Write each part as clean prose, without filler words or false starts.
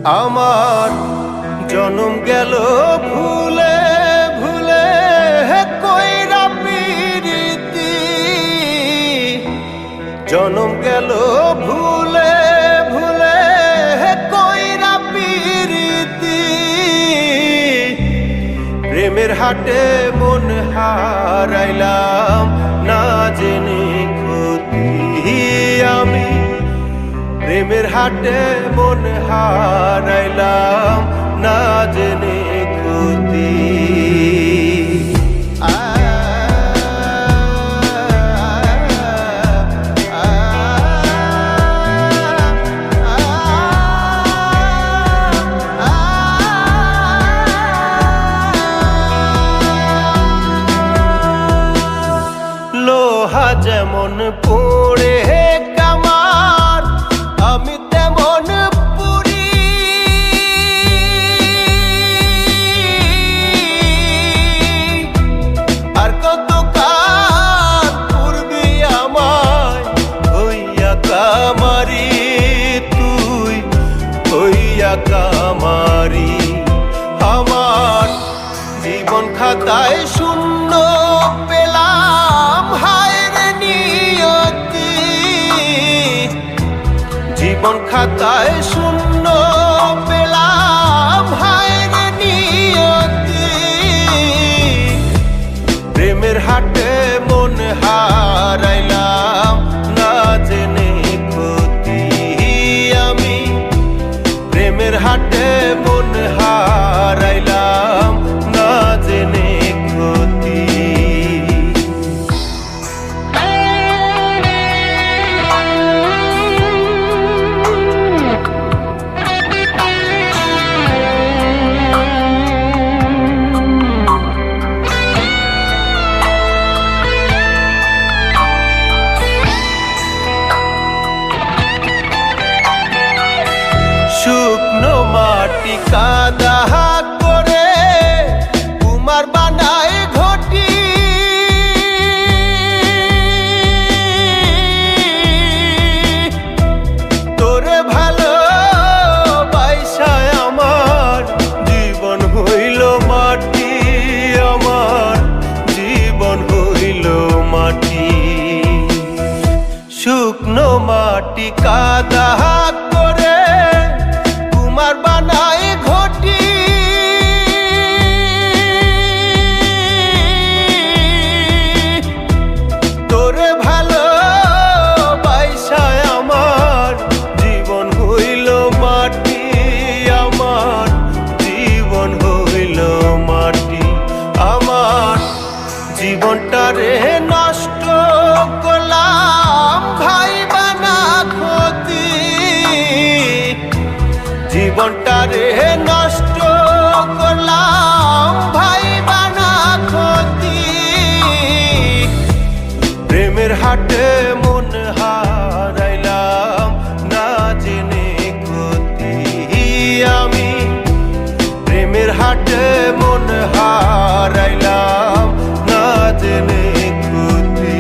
আমার জনম গেল ভুলে ভুলে কইরা পিরিতি, জনম গেল ভুলে ভুলে কইরা পিরিতি। প্রেমের হাটে মন হারাইলাম না জেনে ক্ষতি আমি, প্রেমের হাটে মন হারাইলাম না জেনে ক্ষতি। লোহা যেমন পড়ে কামার, আমি তেমন পুরি। আর কত কাল পূর্বি আমায় হইয়া কামারি, তুই হইয়া কামারি। আমার জীবন খাতায় শূন্য পেলাম হায়রে নিয়তি, জীবন খাতায় শূন্য পেলাম হায়রে নিয়তি। প্রেমের হাটে মন হারাইলাম না জেনে ক্ষতি আমি, প্রেমের হাটে মন হারাইলাম না জেনে ক্ষতি। শুকনো মাটি কাদা করে কুমার বানায় ঘটি, তোরে ভালো বাইসায় আমার জীবন হইল মাটি, আমার জীবন হইল মাটি। শুকনো মাটি কাদা করে কুমার বানায় ঘটি, তোরে ভালো বাইসায় আমার জীবন হইল মাটি, আমার জীবন হইল মাটি। আমার জীবনটারে নষ্ট করলাম ভাই বানা ক্ষতি, জীবনটারে নষ্ট করলাম ভাই বানা ক্ষতি। প্রেমের হাটে মন হারাইলাম না জেনে ক্ষতি আমি, প্রেমের হাটে মন হারাইলাম না জেনে ক্ষতি।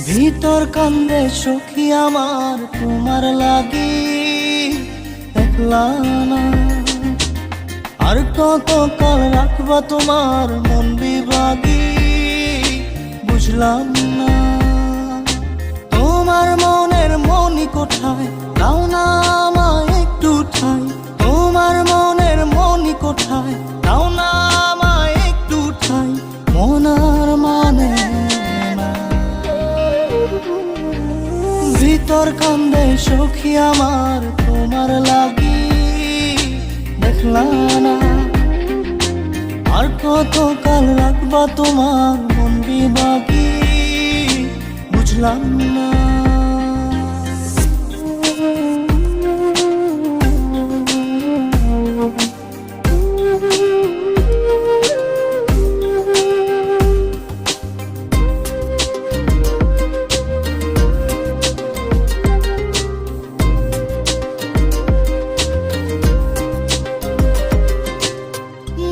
ভিতর কান্দে সখী আমার তোমার লাগি, একলা না আর কত কাল রাখবা তোমার মন বিভাগী, বুঝলাম না। তোমার মনের মনি কোঠায় দাও না আমায় একটু ঠাই, তোমার মনের মনি কোঠায় দাও না আমায় একটু ঠাই, মনার মানে ভিতর কান্দে সখী আমার তোমার লাগি, দেখলা না আর কত রাখবা তোমার মন বিভাগী, বুঝলাম না।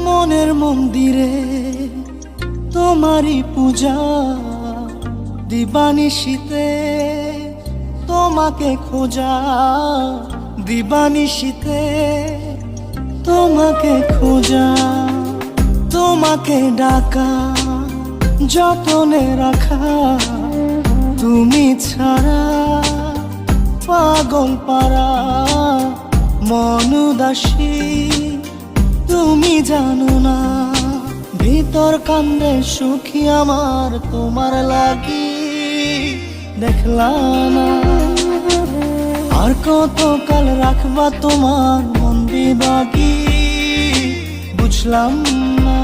মনের মন্দিরে তোমারই পূজা, দিবানিশীতে তোমাকে খোঁজা, দিবানিশীতে তোমাকে খোঁজা, তোমাকে ডাকা, যতনে রাখা, তুমি ছাড়া পাগল পারা মন উদাসী, তুমি জানো না ভিতর কান্দে সুখী আমার তোমার লাগি, দেখলা না আর কত কাল রাখবা তোমার মন বিভাগী, বুঝলাম না।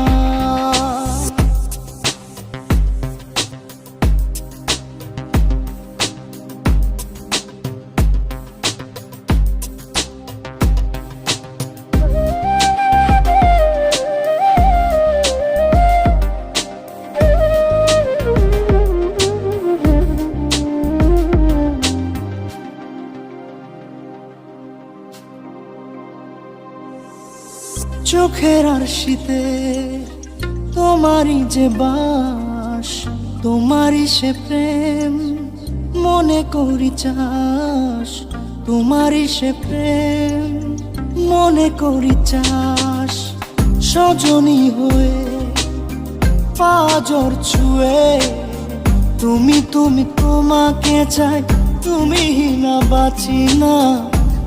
চোখের আরশিতে তোমারই যে বাস, তোমারই সে প্রেম মনে করি চাস, তোমারই সে প্রেম মনে করি চাস, সজনী হয়ে পাজর ছুঁয়ে তুমি তুমি তোমাকে চাই, তুমি না বাঁচি না,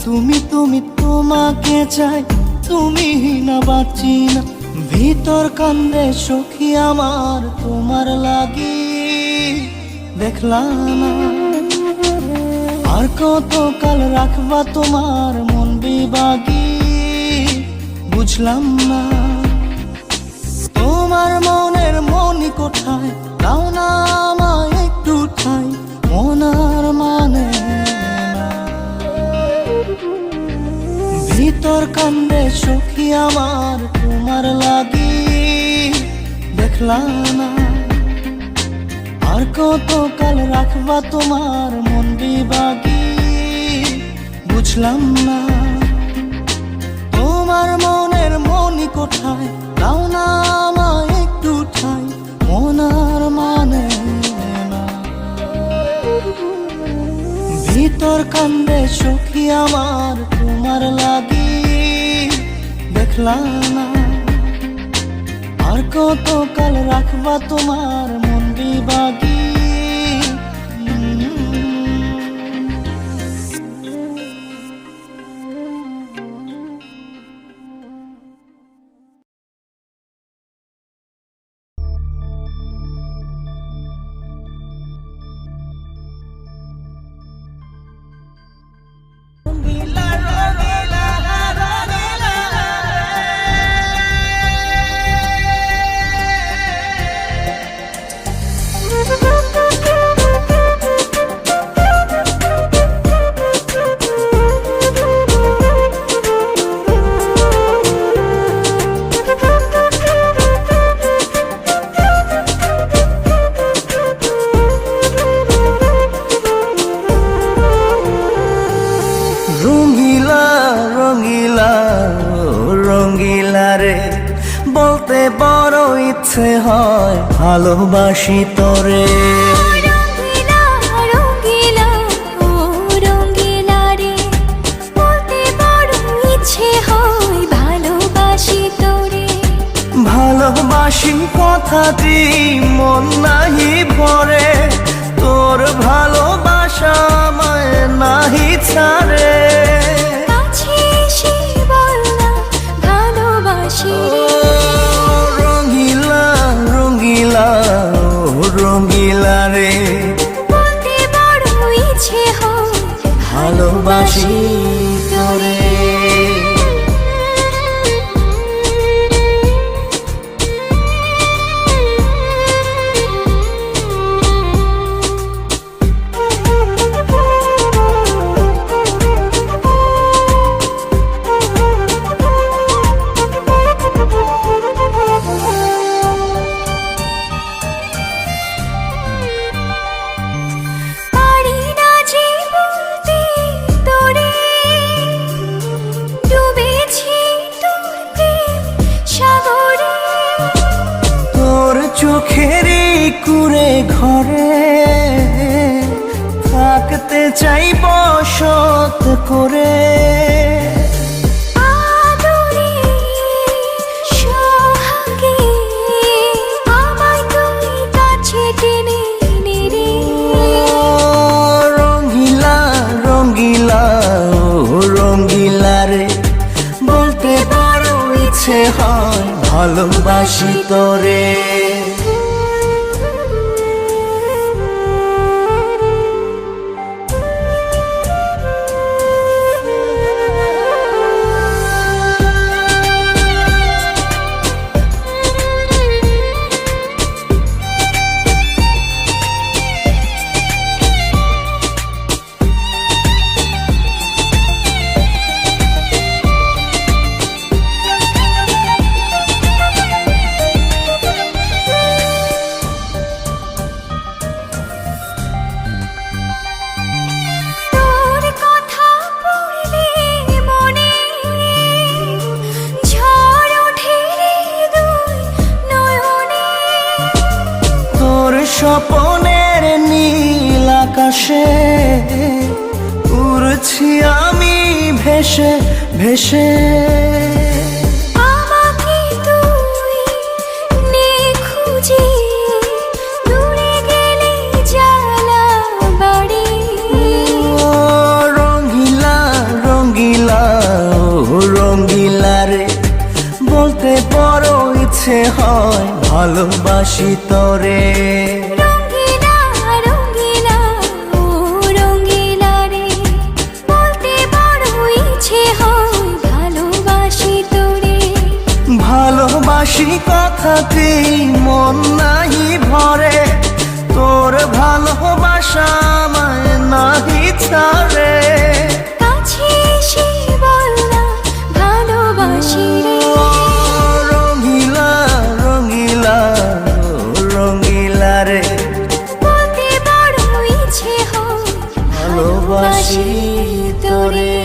তুমি তুমি তোমাকে চাই, তুমি না বাঁচি না। ভিতর কান্দে সখী আমার তোমার লাগি, দেখলা না আর কত কাল রাখবা তোমার মন বিভাগী, বুঝলাম না। তোমার মনের মনি কোঠায় দাও না আমায় একটু ঠাই, মনার মানে ভিতর কান্দে সখী আমার তোমার লাগি, দেখলা না আর কত কাল রাখবা তোমার মন বিভাগী, বুঝলাম না। তোমার মনের মনি কোঠায় দাও না আমায় একটু ঠাই, মনার মানে না ভিতর কান্দে সখী আমার তোমার লাগি, দেখলা না আর কত কাল রাখবা তোমার মন বিভাগী। বলতে বড় ইচ্ছে হয় ভালোবাসি তোরে, রঙ্গিলা রঙ্গিলা ও রঙ্গিলা রে, বলতে বড় ইচ্ছে হয় ভালোবাসি তোরে, ভালোবাসি কথাটি মন নাহি ভরে, তোর ভালোবাসা আমায় নাহি ছাড়ে, কাছে এসে বল না ভালোবাসি রে, রঙ্গিলা রে, বলতে বড় ইচ্ছে হয় ভালোবাসি তোরে। সুখেরই কুড়ে ঘরে থাকতে চাই বসত করে। আদরে সোহাগে আমায় তুই কাছে টেনে নে রে। রঙ্গিলা রঙ্গিলা ও রঙ্গিলা রে, বলতে বড় ইচ্ছে হয় ভালোবাসি তোরে। তোর কথা পড়লে মনে ঝড় ওঠে রে দুই নয়নে। তোর স্বপনের নীল আকাশে উড়ছি আমি ভেসে ভেসে। আমাকে তুই নে খুঁজে দূরে গেলে জ্বালা বাড়ে। ও রঙ্গিলা রঙ্গিলা ও রঙ্গিলা রে, বলতে বড় ইচ্ছে হয় ভালোবাসি তোরে। রঙ্গিলা রঙ্গিলা ও রঙ্গিলা রে, বলতে বড় ইচ্ছে হয় ভালোবাসি তোরে। ভালোবাসি কথাতেই মন নাহি ভরে, তোর ভালোবাসা আমায় নাহি ছাড়ে। কাছে এসে বল না ভালোবাসি রে। ও রঙ্গিলা রঙ্গিলা ও রঙ্গিলা রে, বলতে বড় ইচ্ছে হয় ভালোবাসি তোরে।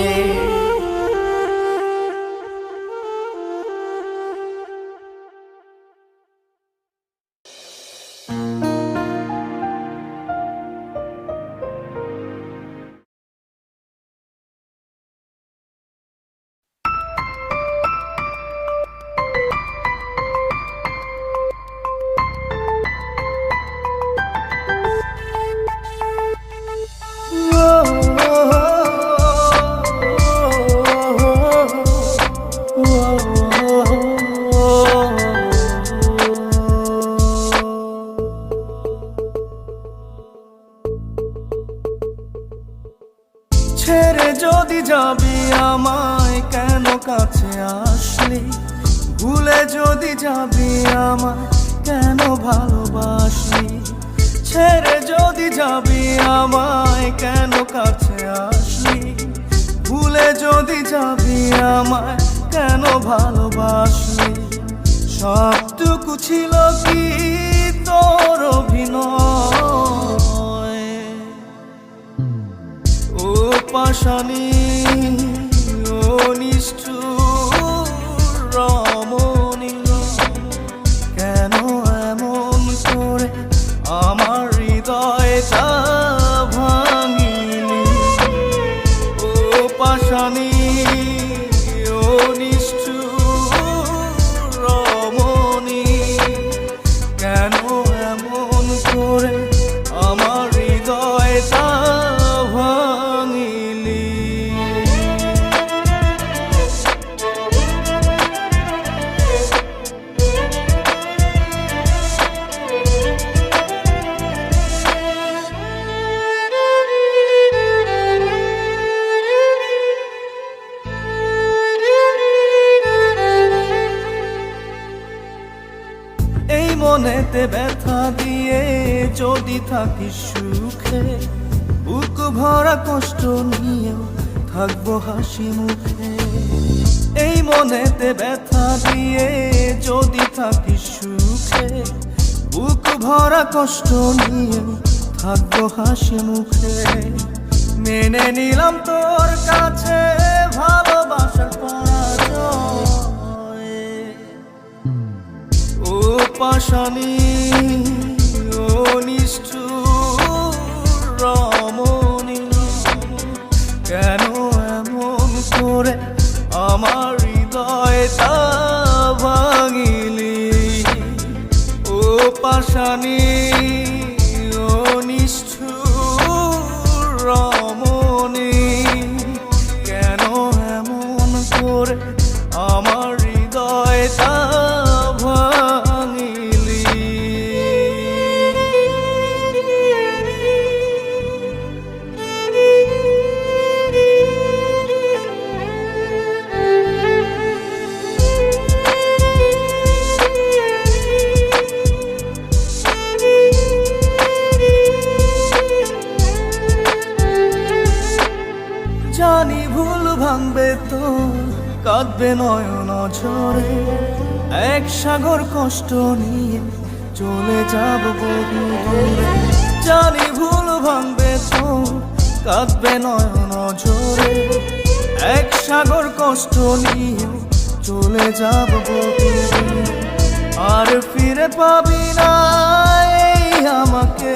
ছেড়ে যদি যাবি আমায় কেন কাছে আসলি, ভুলে যদি যাবি আমায় কেন ভালোবাসলি। ছেড়ে যদি যাবি আমায় কেন কাছে আসলি, ভুলে যদি যাবি আমায় কেন ভালোবাসলি। সবটুকু ছিল কি তোর অভিনয়, ও পাশানি ও নিষ্ঠুর রমণী, কেন এমন করে আমার হৃদয়টা ভাঙিলি। ও পাশানি ও নিষ্ঠুর রমণী, কেন এমন করে আমার হৃদয়টা ভাঙিলি। এই মনেতে ব্যথা দিয়ে যদি থাকিস সুখে, বুক ভরা কষ্ট নিয়েও থাকবো হাসি মুখে। এই মনেতে ব্যথা দিয়ে যদি থাকিস সুখে, বুক ভরা কষ্ট নিয়েও থাকবো হাসি মুখে। মেনে নিলাম তোর কাছে ভালোবাসার পরাজয়, ও পাশানি ও নিষ্ঠুর রমণী, কেন এমন করে আমার হৃদয়টা ভাঙিলি? ও পাশানি ও নিষ্ঠুর রমণী, কেন এমন করে আমার হৃদয়টা ভাঙিলি? জানি ভুল ভাঙবে তো কাঁদবে নয়ন ঝরে, এক সাগর কষ্ট নিয়ে চলে যাব বহু দূরে। জানি ভুল ভাঙবে তো কাঁদবে নয়ন ঝরে, এক সাগর কষ্ট নিয়ে চলে যাব বহু দূরে। আর ফিরে পাবি না এই আমাকে,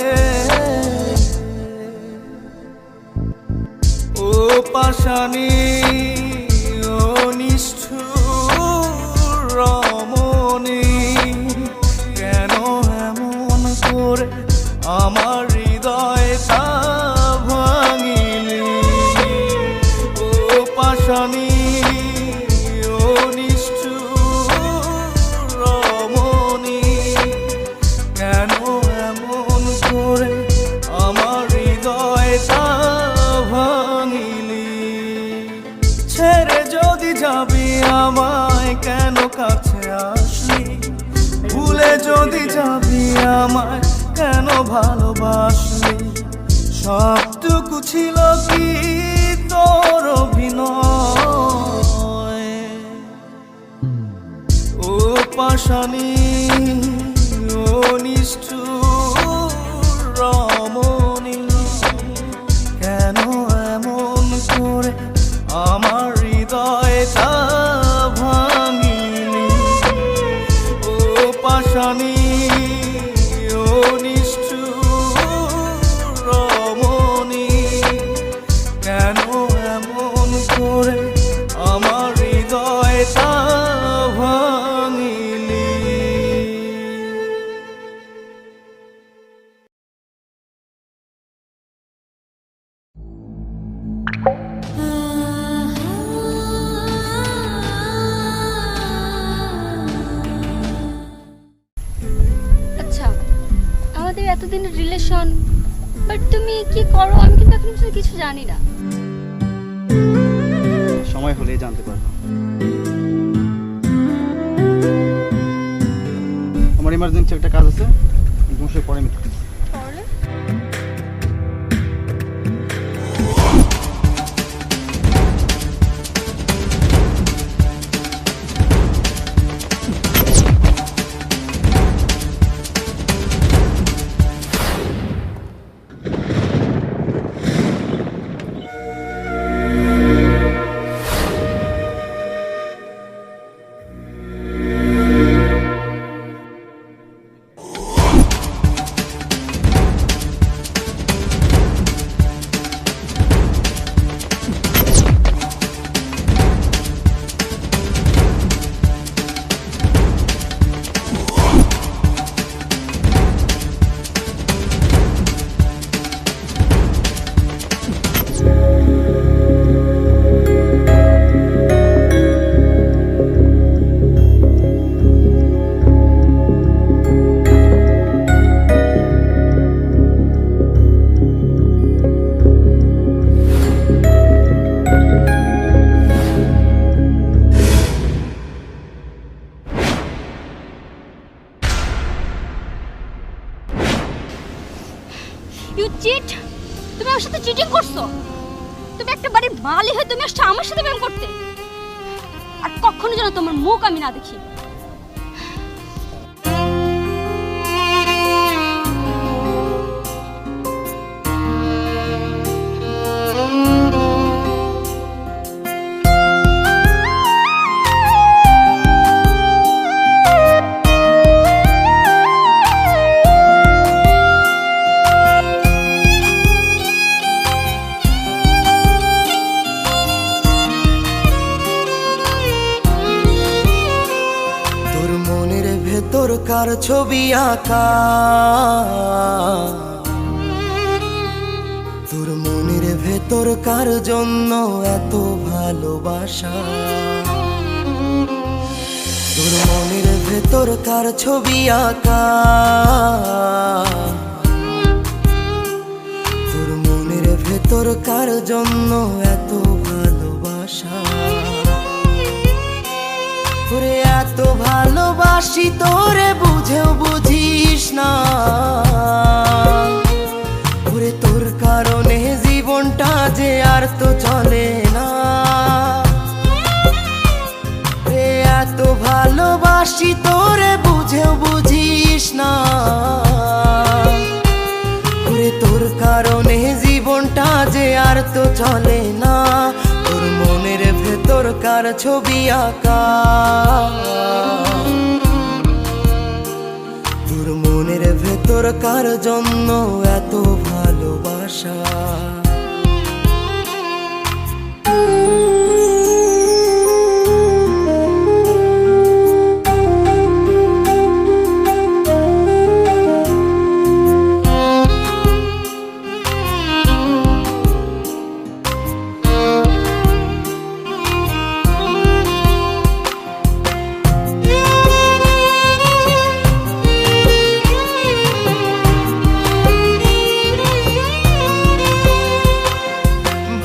ও পাশানি ও নিষ্ঠুর রমণী, কেন এমন করে আমার হৃদয়টা ভাঙিলি? ও পাশানি ও নিষ্ঠুর রমণী, কেন এমন করে আমার হৃদয়টা ভাঙিলি? ছেড়ে যদি যাবি আমায় কেন কাছে আসলি? ভুলে যদি যাবি আমায় কেন ভালোবাসলি? সবটুকু ছিল কি তোর অভিনয়? ও পাশানি ও নিষ্ঠুর রমণী, কেন এমন করে আমার হৃদয়টা ভাঙিলি? ও পাশানি ও নিষ্ঠুর রমণী, কেন এমন করে আমার হৃদয়টা ভাঙিলি? আচ্ছা, আমাদের এতদিনের রিলেশন, বাট তুমি কি করো আমি কিন্তু এখন পর্যন্ত কিছু জানি না। সময় হলেই জানতে পারবো। আমার ইমার্জেন্সি একটা কাজ আছে, তোমার সাথে পরে মিট করছি। তাহলে ইউ চিট! তুমি আমার সাথে চিটিং করছো। তুমি একটা বাড়ির মালি হয়ে তুমি আসছো আমার সাথে প্রেম করতে। আর কখনো যেন তোমার মুখ আমি না দেখি। ভেতর কার ছবি আঁকা, তোর মনের ভেতর কার জন্য এত ভালোবাসা, তোর মনের ভেতর কার ছবি আঁকা, তোর মনের ভেতর কার জন্য এত ভালোবাসা। ওরে এত ভালোবাসি তোরে বুঝেও বুঝিস না, ওরে তোর কারণে জীবনটা যে আর তো চলে না। ওরে এত ভালোবাসি তোরে বুঝেও বুঝিস না, ওরে তোর কারণে জীবনটা যে আর তো চলে না। তোর মনের ভেতর কার ছবি আঁকা, তোর মনের ভেতর কার জন্য এত ভালোবাসা।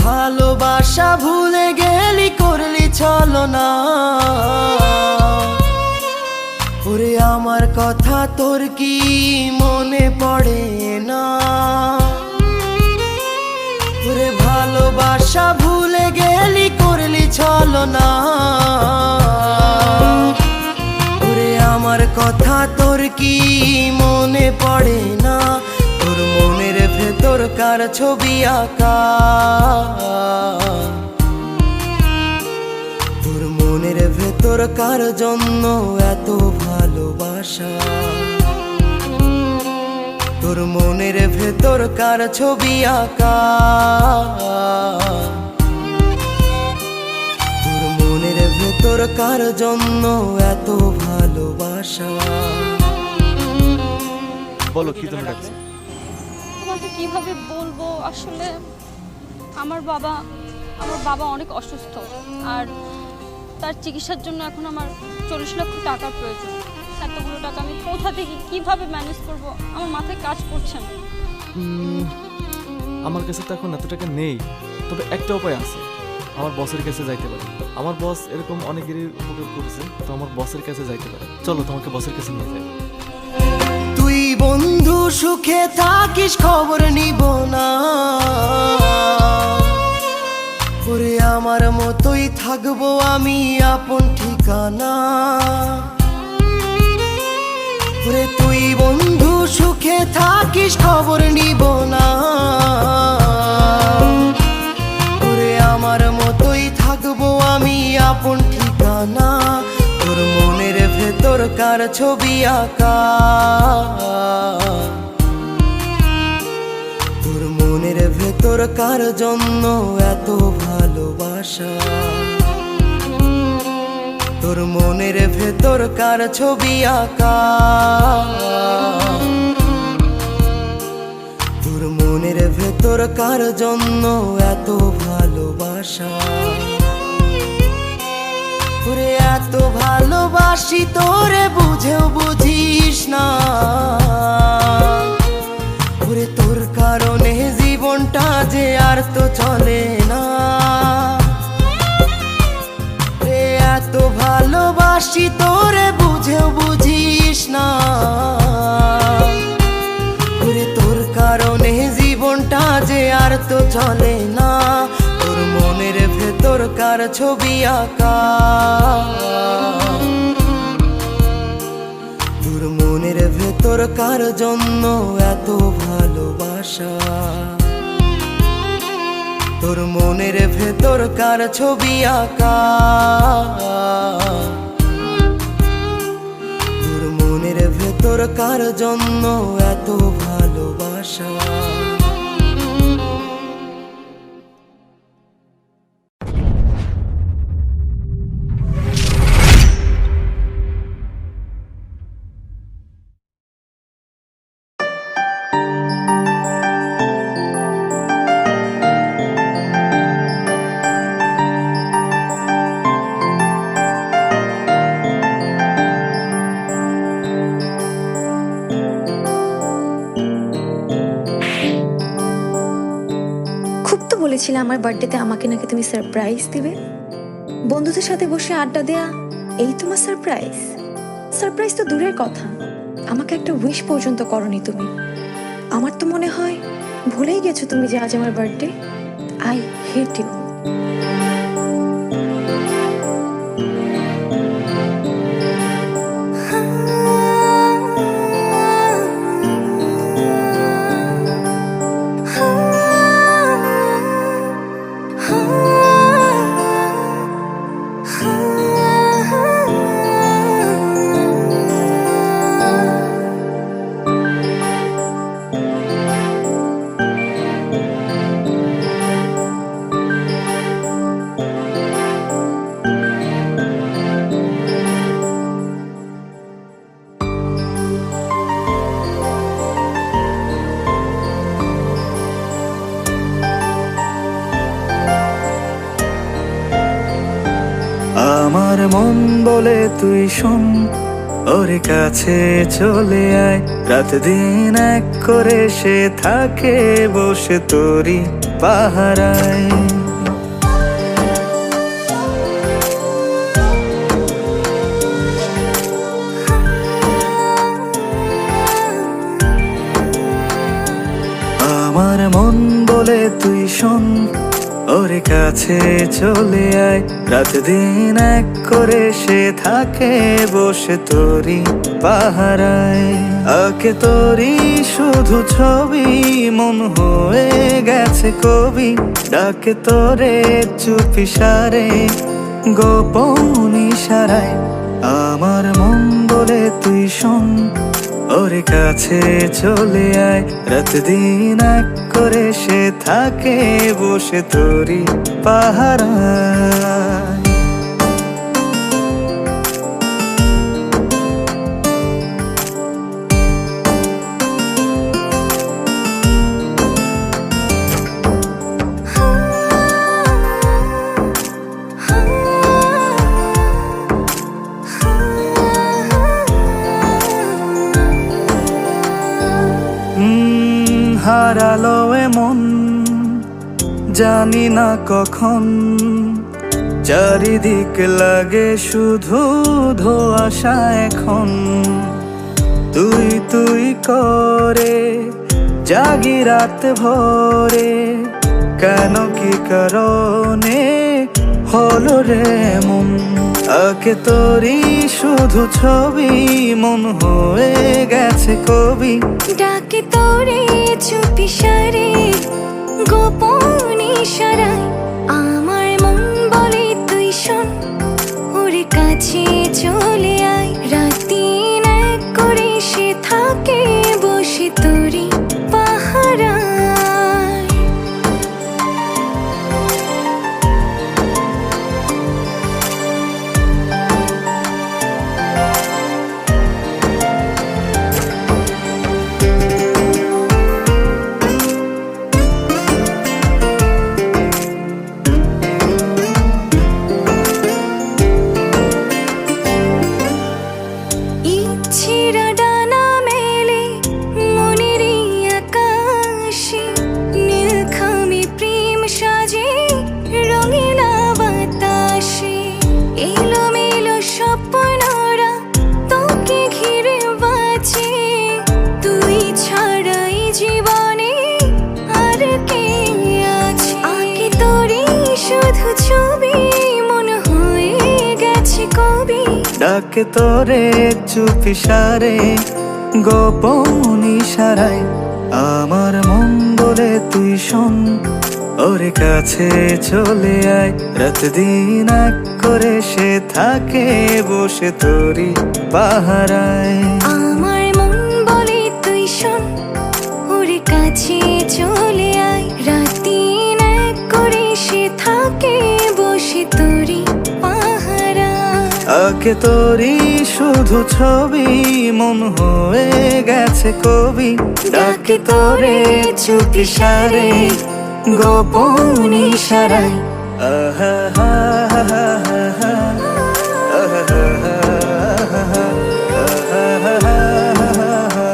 ভালোবাসা ভুলে গেলি করলি ছলনা, ওরে আমার কথা তোর কি মনে পড়ে না। ওরে ভালোবাসা ভুলে গেলি করলি ছলনা, ওরে আমার কথা তোর কি মনে পড়ে না। তোর মনের ভেতর কার ছবি আঁকা, তোর মনের ভেতর কার জন্য এত ভালোবাসা, তোর মনের ভেতর কার ছবি আঁকা, তোর মনের ভেতর কার জন্য এত ভালোবাসা। বলো কি তুমি ডাকছো? তোমাকে কিভাবে বলবো, আসলে আমার বাবা অনেক অসুস্থ, আর তার চিকিৎসার জন্য এখন আমার 40 লক্ষ টাকার প্রয়োজন। এতগুলো টাকা আমি কোথা থেকে কিভাবে ম্যানেজ করব, আমার মাথায় কাজ করছে না। আমার কাছে তো এখন এত টাকা নেই, তবে একটা উপায় আছে, আমার বসের কাছে যাইতে পারি। আমার বস এরকম অনেকেরই উপকার করেছে, তো আমার বসের কাছে যাইতে পারে। চলো তোমাকে বসের কাছে নিয়ে যাই। তুই বন্ধু সুখে থাকিস খবর নিব না, ওরে আমার মতোই থাকবো আমি আপন ঠিকানা। ওরে তুই বন্ধু সুখে থাকিস খবর নিব না, ওরে আমার মতোই থাকবো আমি আপন ঠিকানা। তোর মনের ভেতর কার ছবি আঁকা, তোর মনের ভেতর কার জন্য এত ভালোবাসা, তোর মনের ভেতর কার ছবি আঁকা, তোর মনের ভেতর কার জন্য এত ভালোবাসা। ওরে এত ভালোবাসি তোরে বুঝেও বুঝিস না, ওরে তোর কারণে জীবনটা যে আর তো চলে না। ওরে এত ভালোবাসি তোরে বুঝেও বুঝিস না, ওরে তোর কারণে জীবনটা যে আর তো চলে না। তোর মনের ভেতর কার ছবি আঁকা, তোর মনের ভেতর কার জন্য এত ভালোবাসা, তোর মনের ভেতর কার ছবি আঁকা, তোর মনের ভেতর কার জন্য এত ভালোবাসা। বলেছিলে আমার বার্থডেতে আমাকে নাকি তুমি সারপ্রাইজ দিবে। বন্ধুদের সাথে বসে আড্ডা দেয়া এই তোমার সারপ্রাইজ? সারপ্রাইজ তো দূরের কথা, আমাকে একটা উইশ পর্যন্ত করনি তুমি। আমার তো মনে হয় ভুলেই গেছো তুমি যে আজ আমার বার্থডে। I hate you. আমার মন বলে তুই শোন, ওর কাছে চলে আয়। রাত দিন এক করে সে থাকে বসে তোরি পাহারায়। আমার মন বলে তুই শোন, ওর কাছে চলে আয়। রাত দিন এক করে সে থাকে বসে তোরি পাহারায়। আঁকে তোরি শুধু ছবি, মন হয়ে গেছে কবি। ডাকে তোরে চুপি সারে, গোপন ইশারায়। আমার মন বলে তুই শোন, ওর কাছে চলে আয়। রাত দিন এক করে সে থাকে বসে তোরি পাহারায়। হারালো এমন জানি না কখন, চারিদিক লাগে শুধু ধোঁয়াশা এখন। তুই তুই করে জাগি রাত ভরে, কেন কি কারণে হলো রে মন। আঁকে তোরি শুধু ছবি, মন হয়ে গেছে কবি। ডাকে তোরে চুপি সারে, গোপন ইশারায়। আমার মন বলে তুই শোন, ওর কাছে চলে আয়। রাত দিন এক করে সে থাকে বসে তোরি পাহারায়। ইচ্ছেরা ডানা মেলে মনেরই আকাশে, নীলখামে প্রেম সাজে রঙিলা বাতাসে। এলোমেলো স্বপ্নরা তোকে ঘিরে বাঁচে, তুই ছাড়াই জীবনে আর কে আছে। আঁকে তোরে শুধু ছবি, মন হয়ে গেছে কবি। ডাকে তোরে চুপি সারে, গোপন ইশারায়। আমার মন বলে তুই শোন, ওর কাছে চলে আয়। রাত দিন এক করে সে থাকে বসে তোরি পাহারায়। আমার মন বলে তুই শোন, ওর কাছে চলে আয়। রাত দিন এক করে সে থাকে বসে তোরি পাহারায়। আঁকে তোরি শুধু ছবি, মন হয়ে গেছে কবি। ডাকে তোরে চুপি সারে, গোপন ইশারায়। আহা হা হা হা হা, আহা হা হা হা, আহা হা হা হা।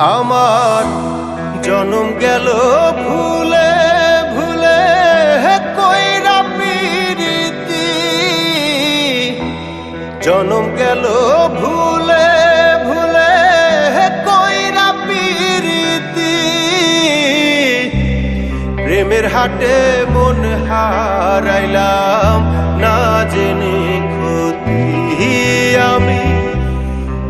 আমার জনম গেল ভুলে ভুলে কইরা পিরিতি, জনম গেল ভুলে ভুলে কইরা পিরিতি, প্রেমের হাটে মন হারাইলাম না জেনে ক্ষতি আমি,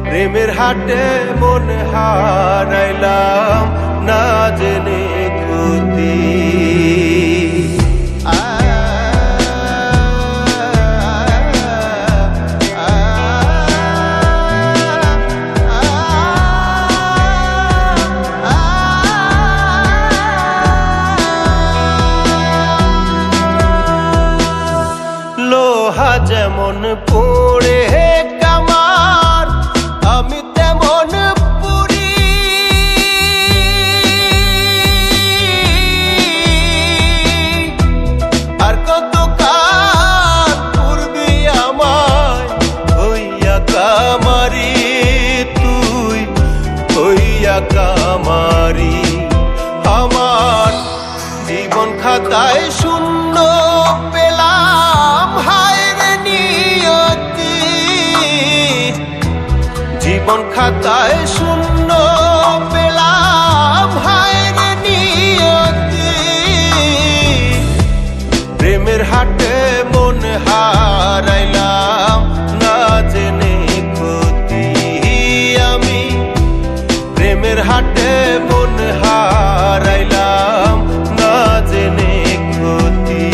প্রেমের হাটে মন হারাইলাম না জেনে ক্ষতি। লোহা যেমন পড়ে কামার, আমি তেমন পুরি, আর কত কাল পূর্বি আমায় হইয়া কামারি, তুই হইয়া কামারি। আমার জীবন খাতায় শূন্য পেলাম হায়রে নিয়তি, জীবন খাতায় শূন্য পেলাম হায়রে নিয়তি, প্রেমের হাটে মন হারাইলাম না জেনে ক্ষতি আমি, প্রেমের হাটে মন হারাইলাম না জেনে ক্ষতি।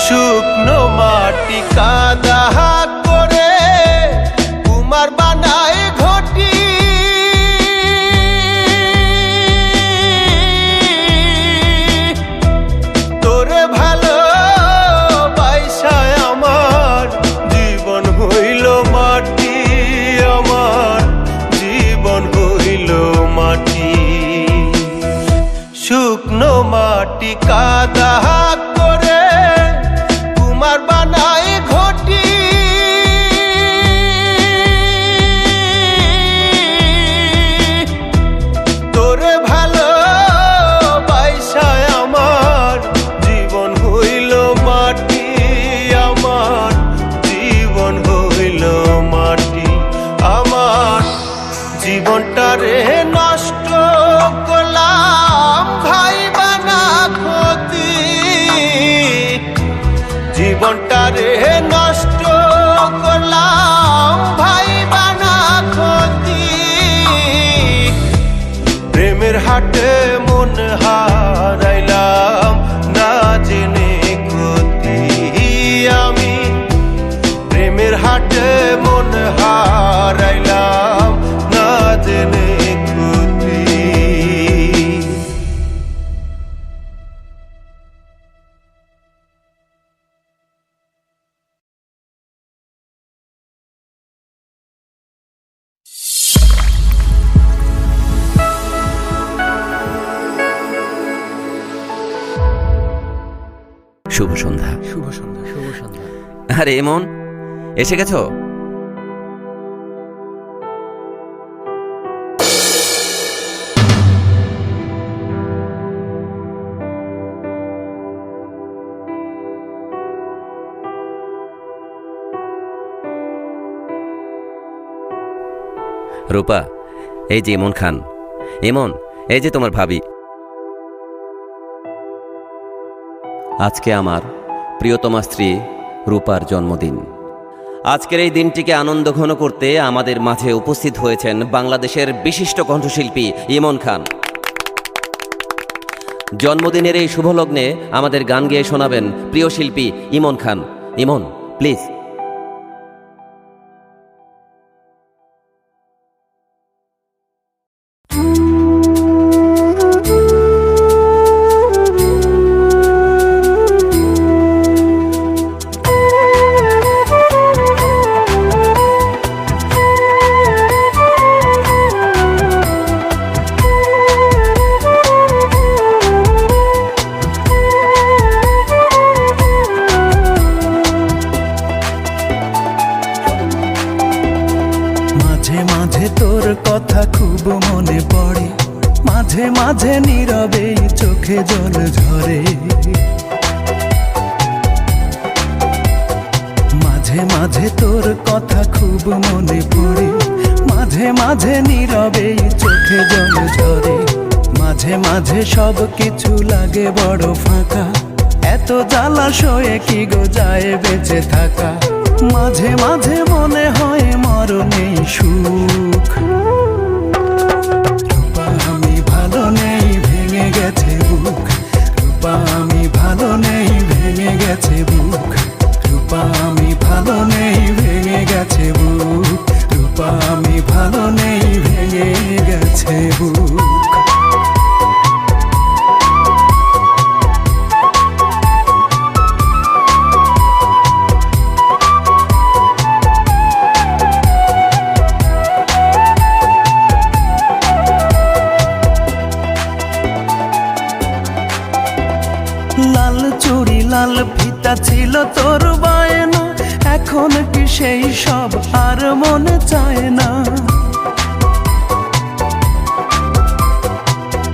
শুকনো মাটি কাদা করে কুমার বানায় ঘটি, তোরে ভালো বাইসায় আমার জীবন হইল মাটি, আমার জীবন হইল মাটি। শুকনো মাটি কাদা করে কুমার বানায় ঘটি, তোরে ভালো বাইসায় আমার জীবন হইল মাটি, আমার জীবন হইল মাটি। আমার জীবনটারে নষ্ট করলাম ভাই বানা ক্ষতি, জীবনটারে নষ্ট করলাম ভাই বানা ক্ষতি, প্রেমের হাটে মন হারাইলাম না জেনে ক্ষতি আমি, প্রেমের হাটে মন হারাইলাম না জেনে ক্ষতি। শুভ সন্ধ্যা। শুভ সন্ধ্যা। শুভ সন্ধ্যা। আরে এমন এসে গেছো? রূপা, এই যে ইমন খান। ইমন, এই যে তোমার ভাবি। আজকে আমার প্রিয়তমা স্ত্রী রূপার জন্মদিন। আজকের এই দিনটিকে আনন্দঘন করতে আমাদের মাঝে উপস্থিত হয়েছেন বাংলাদেশের বিশিষ্ট কণ্ঠশিল্পী ইমন খান। জন্মদিনের এই শুভলগ্নে আমাদের গান গেয়ে শোনাবেন প্রিয় শিল্পী ইমন খান। ইমন, প্লিজ। খুব মনে পড়ে, মাঝে মাঝে নীরবে চোখে জল ঝরে। মাঝে মাঝে তোর কথা খুব মনে পড়ে, মাঝে মাঝে নীরবে চোখে জল ঝরে। মাঝে মাঝে সব কিছু লাগে বড় ফাঁকা, এত জ্বালাশয়ে কি গো যায় বেঁচে থাকা। মাঝে মাঝে মনে হয় মরণেই সুখ। রূপা আমি ভালো নেই, ভেঙে গেছে বুক। রূপা আমি ভালো নেই, ভেঙে গেছে বুক। রূপা আমি ভালো নেই, ভেঙে গেছে বুক। রূপা আমি ভালো নেই, ভেঙে গেছে বুক। লাল চুড়ি লাল ফিতা ছিল তোর বায়না, এখন কি সেই সব আর মনে চায় না।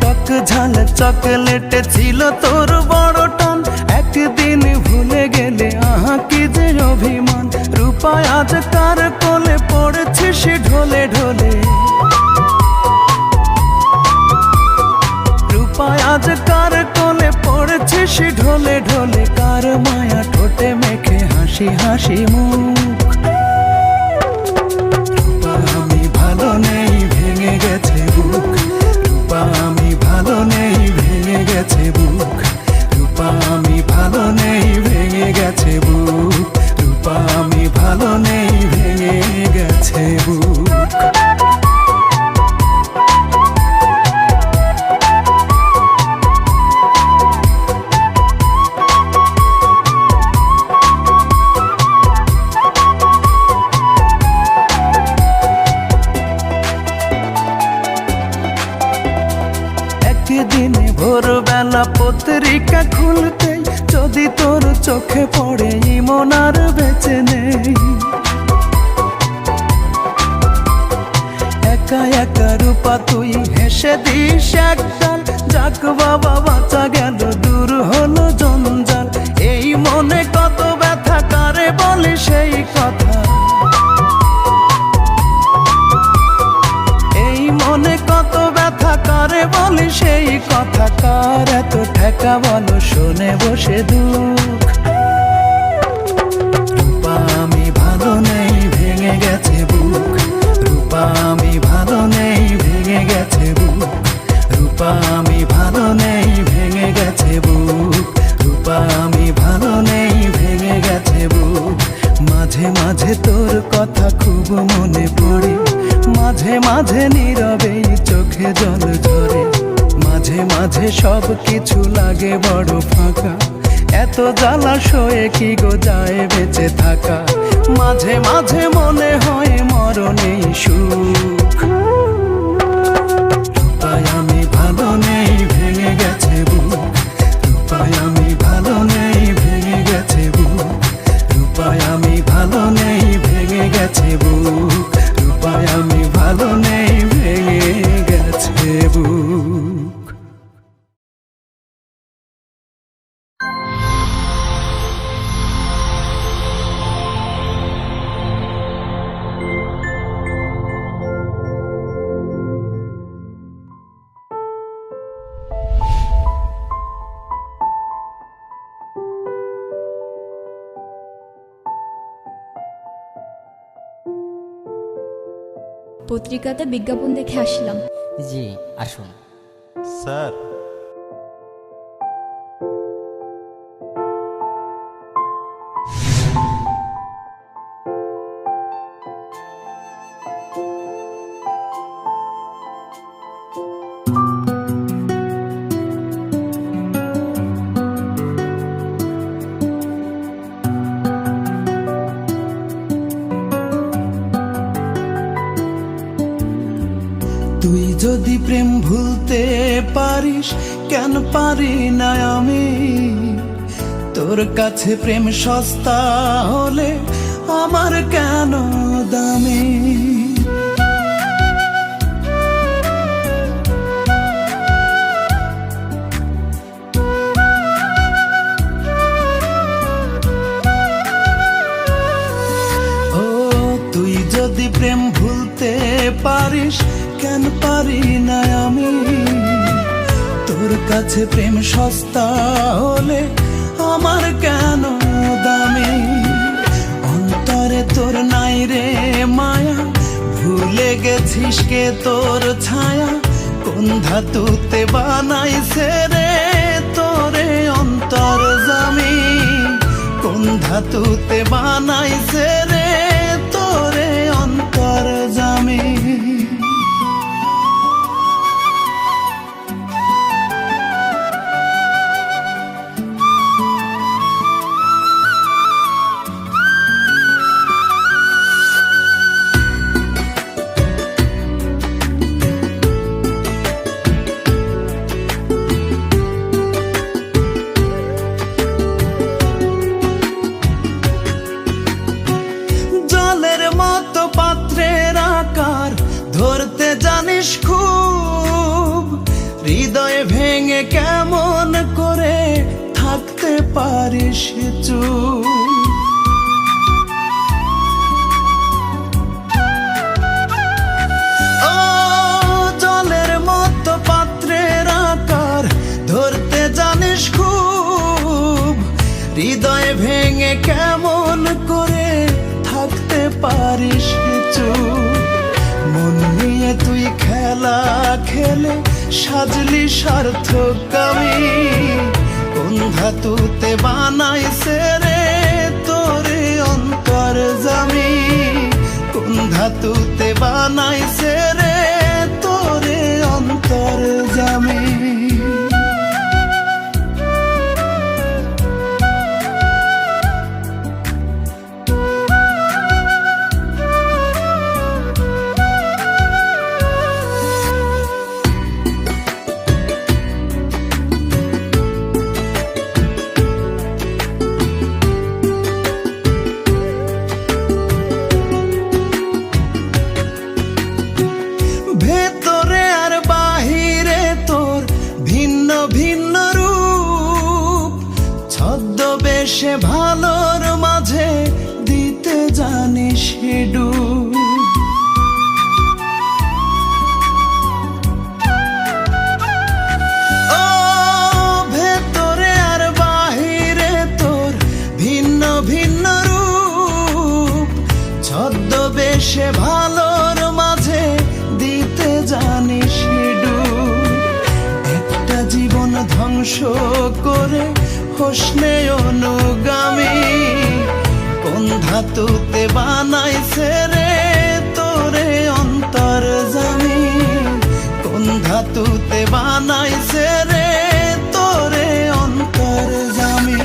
টক ঝাল চকলেট ছিল তোর বড় টান, একদিন ভুলে গেলে আহা কি যে অভিমান। রূপা আজ কার কোলে পড়েছিস ঢলে ঢলে। রূপা আজ কার কোলে পড়েছিস ঢলে ঢলে। কার মায়া ঠোঁটে মেখে হাসি হাসি মুখ। রূপা আমি ভালো নেই, ভেঙে গেছে বুক। রূপা আমি ভালো নেই, ভেঙে গেছে বুক। রূপা আমি ভালো নেই, ভেঙে গেছে বুক। রূপা আমি ভালো নেই, ভেঙে গেছে বুক। একদিন ভোরবেলা পত্রিকা খুলতে, যদি তোর চোখে পড়ে ইমন আর বেঁচে নেই। একা একা রূপা তুই হেসে দিস একগাল, যাক বাবা বাঁচা গেল, দূর হলো জঞ্জাল। এই মনে কত ব্যথা, কারে বলি সেই কথা। এই মনে কত ব্যথা, কারে বলি সেই কথা। কার এত ঠেকা বলো, শোনে বসে দুঃখ। রূপা আমি ভালো নেই, ভেঙে গেছে বুক। রূপা আমি ভালো নেই, ভেঙে গেছে বুক। রূপা আমি ভালো নেই, ভেঙে গেছে বুক। রূপা আমি ভালো নেই, ভেঙে গেছে বুক। মাঝে মাঝে তোর কথা খুব মনে পড়ে, মাঝে মাঝে নীরবে চোখে জল ঝরে। মাঝে মাঝে সব কিছু লাগে বড় ফাঁকা, এত জ্বালাশয়ে কি গো যায় বেঁচে থাকা। মাঝে মাঝে মনে হয় মরণেই সুখ। রূপায় আমি ভালো নেই, ভেঙে গেছে বুক। রূপায় আমি ভালো নেই, ভেঙে গেছে বুক। রূপায় আমি ভালো নেই, ভেঙে গেছে বুক। রূপায় আমি ভালো নেই, ভেঙে গেছে বুক। পত্রিকাতে বিজ্ঞাপন দেখে আসলাম। জি আসুন। স্যার, তুই যদি প্রেম ভুলতে পারিস, কেন পারি না আমি? তোর কাছে প্রেম সস্তা হলে আমার কেন দামি? কাছে প্রেম সস্তা হলে আমার কেন দামি? অন্তরে তোর নাই রে মায়া, ভুলে গেছিস কে তোর ছায়া? কোন ধাতুতে বানাইছে রে তোরে অন্তর জামি? কোন ধাতুতে বানাইছে রে তোরে অন্তর জামি? জলের মতো পাত্রের আকার ধরতে জানিস খুব, হৃদয় ভেঙে কেমন করে থাকতে পারিস চুপ? ও জলের মতো পাত্রের আকার ধরতে জানিস খুব, হৃদয় ভেঙে কেমন করে থাকতে পারিস চুপ? মন নিয়ে তুই খেলা খেলে সাজলি সার্থকামী, কোন ধাতুতে বানাইছে রে তোরে অন্তর জামি? কোন ধাতুতে বানাইছে রে তোরে অন্তর জামি? ভেতরে আর বাহিরে তোর ভিন্ন ভিন্ন রূপ, ছদ্মবেশে ভালোর মাঝে দিতে জানিস ডুব। ও ভেতরে আর বাহিরে তোর ভিন্ন ভিন্ন রূপ, ছদ্মবেশে ভালোর মাঝে দিতে জানিস ডুব। একটা জীবন ধ্বংস করে হোসনে অনুগামী, কোন ধাতুতে বানাইছে রে তোরে অন্তর জামি? কোন ধাতুতে বানাইছে রে তোরে অন্তর জামি?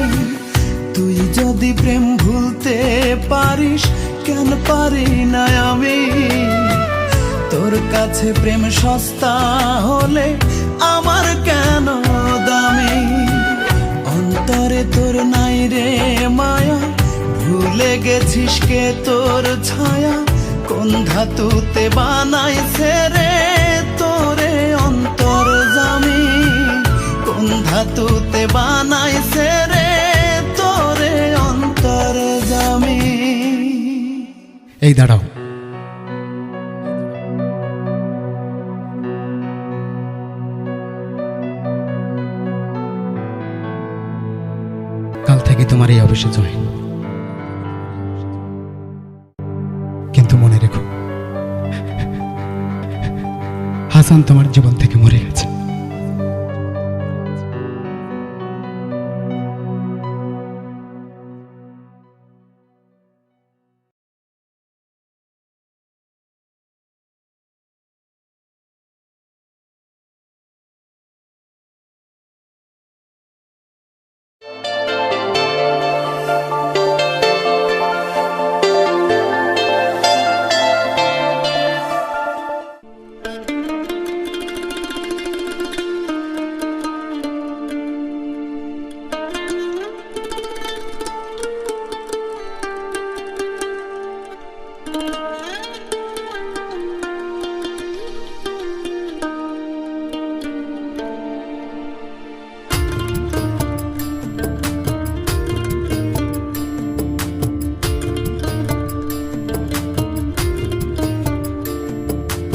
তুই যদি প্রেম ভুলতে পারিস কেন পারি না আমি? তোর কাছে প্রেম সস্তা হলে আমার কেন দামি? অন্তরে তোর নাই রে মায়া, ভুলে গেছিস কে তোর ছায়া? কোন ধাতুতে বানাইছে রে তোরে অন্তর জামি? কোন ধাতুতে বানাইছে রে তোরে অন্তর জামি? এই দাঁড়াও, কাল থেকে তোমার এই অফিসে জয়েন। কিন্তু মনে রেখো, হাসান তোমার জীবন থেকে মরে গেছে।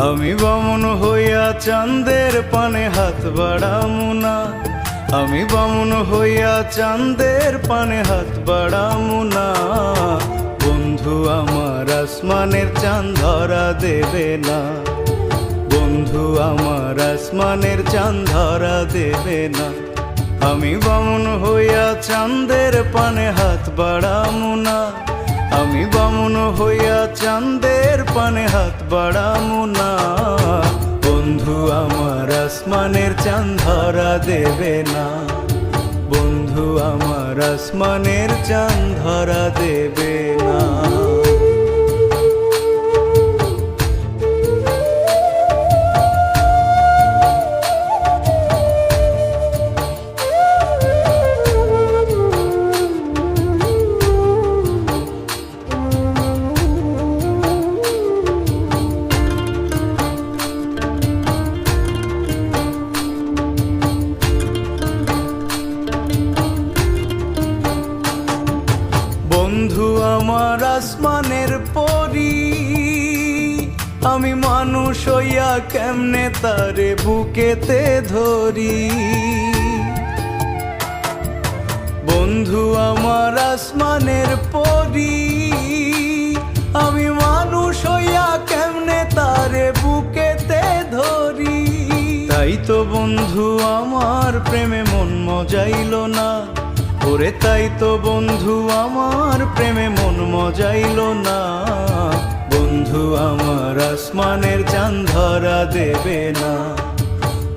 আমি বামন হইয়া চাঁদের পানে হাত বাড়ামু না, আমি বামুন হইয়া চাঁদের পানে হাত বাড়ামু না, বন্ধু আমার আসমানের চাঁদ ধরা দেবে না, বন্ধু আমার আসমানের চাঁদ ধরা দেবে না। আমি বামুন হইয়া চাঁদের পানে হাত বাড়ামু না, আমি বামুন হইয়া চাঁদের পানে হাত বাড়ামু না, বন্ধু আমার আসমানের চাঁদ ধরা দেবে না, বন্ধু আমার আসমানের চাঁদ ধরা দেবে না। বন্ধু আমার আসমানের পরি, আমি মানুষ হইয়া কেমনে তারে বুকেতে ধরি, বন্ধু আমার আসমানের পরি, আমি মানুষ হইয়া কেমনে তারে বুকেতে ধরি। তাই তো বন্ধু আমার প্রেমে মন মজাইল না, ওরে তাই তো বন্ধু আমার প্রেমে মন মজাইল না, বন্ধু আমার আসমানের চাঁদ ধরা দেবে না,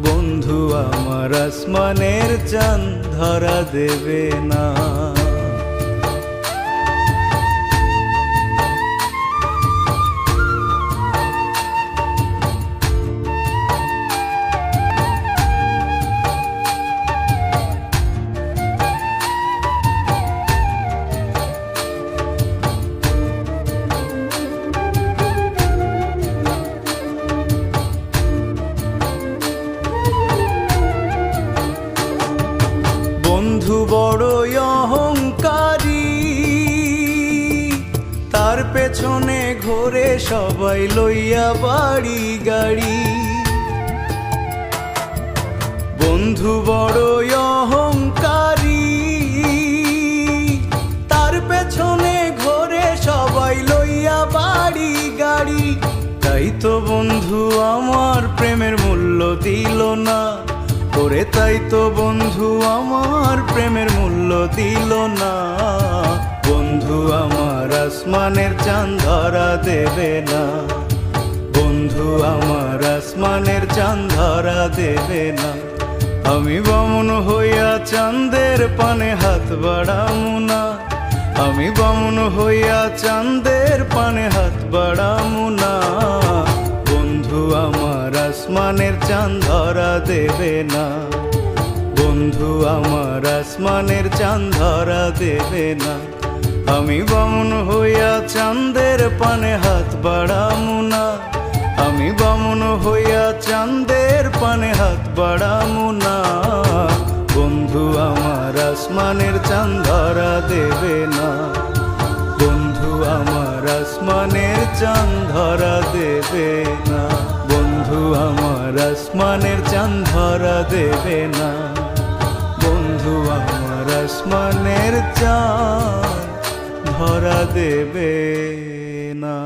বন্ধু আমার আসমানের চাঁদ ধরা দেবে না। বন্ধু বড়ই অহংকারী, তার পেছনে ঘোরে সবাই লইয়া বাড়ি গাড়ি, বন্ধু বড়ই অহংকারী, তার পেছনে ঘোরে সবাই লইয়া বাড়ি গাড়ি। তাই তো বন্ধু আমার প্রেমের মূল্য দিল না, ওরে তাই তো বন্ধু আমার প্রেমের মূল্য দিল না, বন্ধু আমার আসমানের চাঁদ ধরা দেবে না, বন্ধু আমার আসমানের চাঁদ ধরা দেবে না। আমি বামুন হইয়া চাঁদের পানে হাত বাড়ামু না, আমি বামুন হইয়া চাঁদের পানে হাত বাড়ামু না, বন্ধু আমার আসমানের চাঁদ ধরা দেবে না, বন্ধু আমার আসমানের চাঁদ ধরা দেবে না। আমি বামুন হইয়া চাঁদের পানে হাত বাড়ামু না, আমি বামুন হইয়া চাঁদের পানে হাত বাড়ামু না, বন্ধু আমার আসমানের চাঁদ ধরা দেবে না, বন্ধু আমার আসমানের চাঁদ ধরা দেবে না, বন্ধু আমার আসমানের চাঁদ ধরা দেবে না, বন্ধু আমার আসমানের চাঁদ ধরা দেবে না।